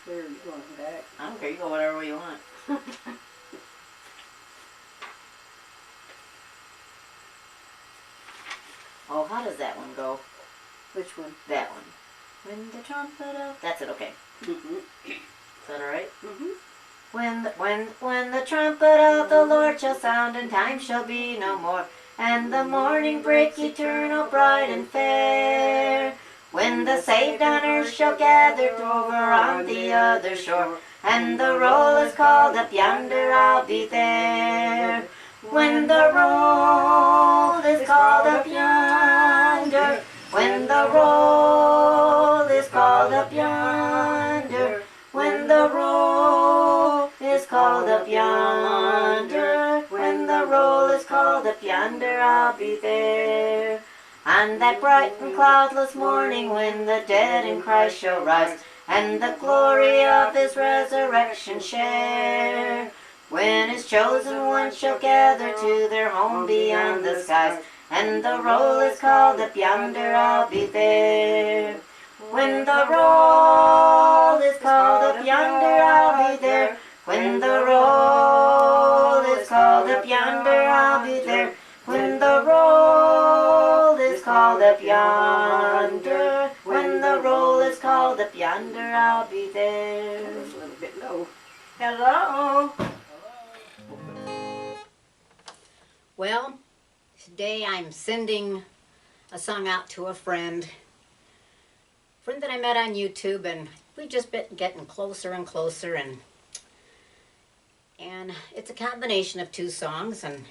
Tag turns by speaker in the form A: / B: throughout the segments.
A: way are you going? Back?
B: I don't care. You go whatever way you want. Oh, how does that one go?
A: Which one?
B: That one. When the trumpet of... That's it, okay. Is that alright? When the trumpet of the Lord shall sound, and time shall be no more, and the morning break eternal, bright and fair. When the saved on earth shall gather over on the other shore, and the roll is called up yonder, I'll be there. When the roll is called up yonder, when the roll is called up yonder, when the roll is called up yonder, when the roll is called up yonder, I'll be there. On that bright and cloudless morning, when the dead in Christ shall rise, and the glory of his resurrection share, when his chosen ones shall gather to their home beyond the skies, and the roll is called up yonder, I'll be there. When the roll is called up yonder, I'll be there. When the roll is called up yonder, I'll be there. When the roll is called up yonder, when the roll is called up yonder, I'll be there.
A: That was a little bit low.
B: Hello.
C: Well, today I'm sending a song out to a friend that I met on YouTube, and we've just been getting closer and closer, and it's a combination of two songs, and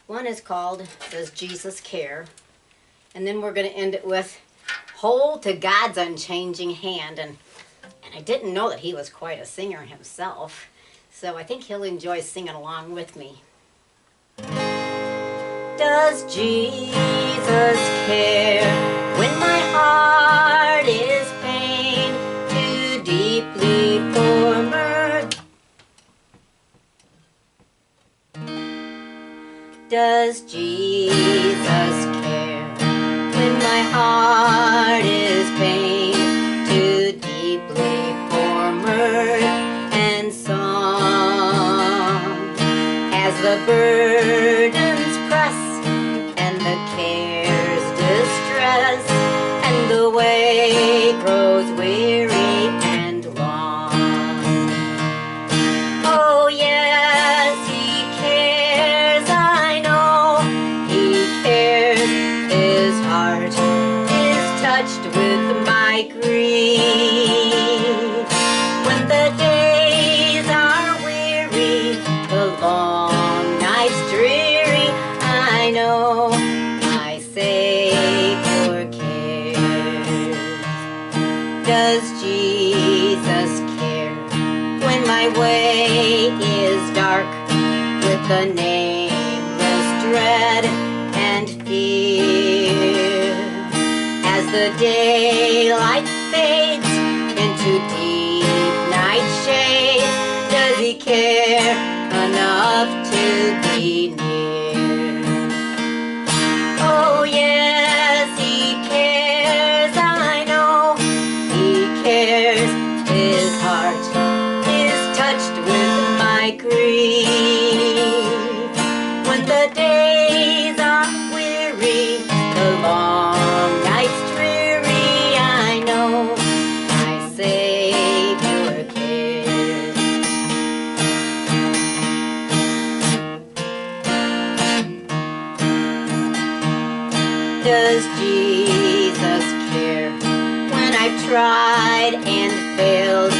C: one is called Does Jesus Care? And then we're going to end it with Hold to God's Unchanging Hand, and I didn't know that he was quite a singer himself, so I think he'll enjoy singing along with me. Does Jesus care when my heart is pained too deeply for mirth? Does Jesus care when my heart is pained too deeply for mirth and song? As the burdens press and the cares distress, and the way grows weary and long. Oh yes, he cares, I know he cares. His heart is touched with my grief. When the days are weary, the long nights dreary, I know my Savior cares. Does Jesus care when my way is dark with the nameless dread and fear? As the daylight fades into deep night shades, does he care enough to be near? Oh yes, he cares, I know he cares. His heart is touched with my grief. When the days are weary, the long nights dreary, I know my Savior cares. Does Jesus care when I've tried and failed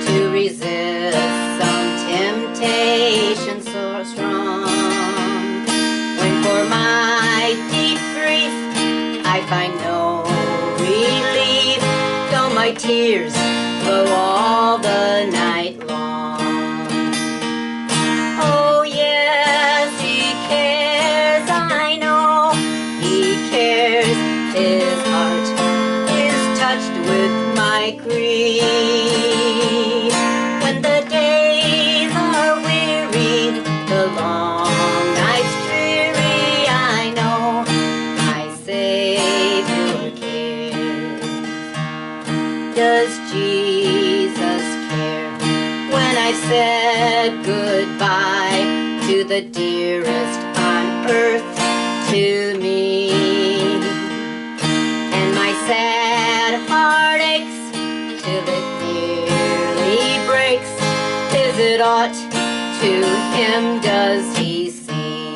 C: to resist some temptation so strong? When for my deep grief I find no relief, though my tears flow all the night long. Oh yes, he cares, I know he cares. His heart is touched with my grief. When the days are weary, the long nights dreary, I know my Savior cares. Does Jesus care I said goodbye to the dearest on earth to me. And my sad heart aches till it nearly breaks. Is it aught to him does he see?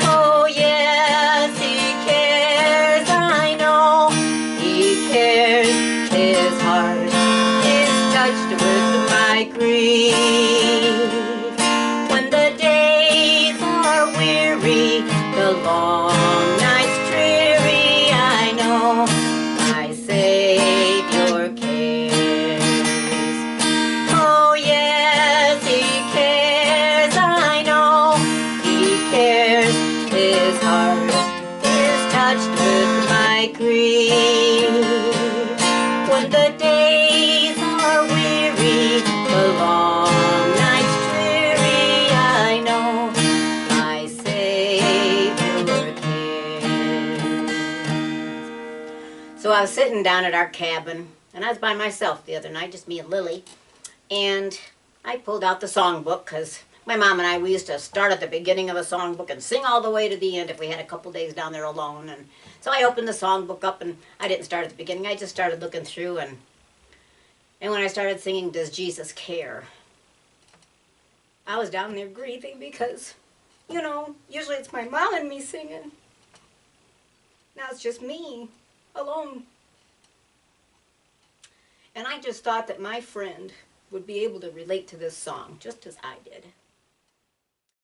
C: Oh yes, he cares, I know he cares. His heart is touched with my grief. When the days are weary, the long nights dreary, I know my Savior cares. Oh yes, he cares, I know he cares. His heart is touched with my grief. When the days are weary, the long nights dreary, I know my Savior cares. So I was sitting down at our cabin, and I was by myself the other night, just me and Lily, and I pulled out the songbook because my mom and I, we used to start at the beginning of a songbook and sing all the way to the end if we had a couple days down there alone. And so I opened the songbook up, and I didn't start at the beginning. I just started looking through, and when I started singing, Does Jesus Care?, I was down there grieving because, you know, usually it's my mom and me singing. Now it's just me, alone. And I just thought that my friend would be able to relate to this song just as I did.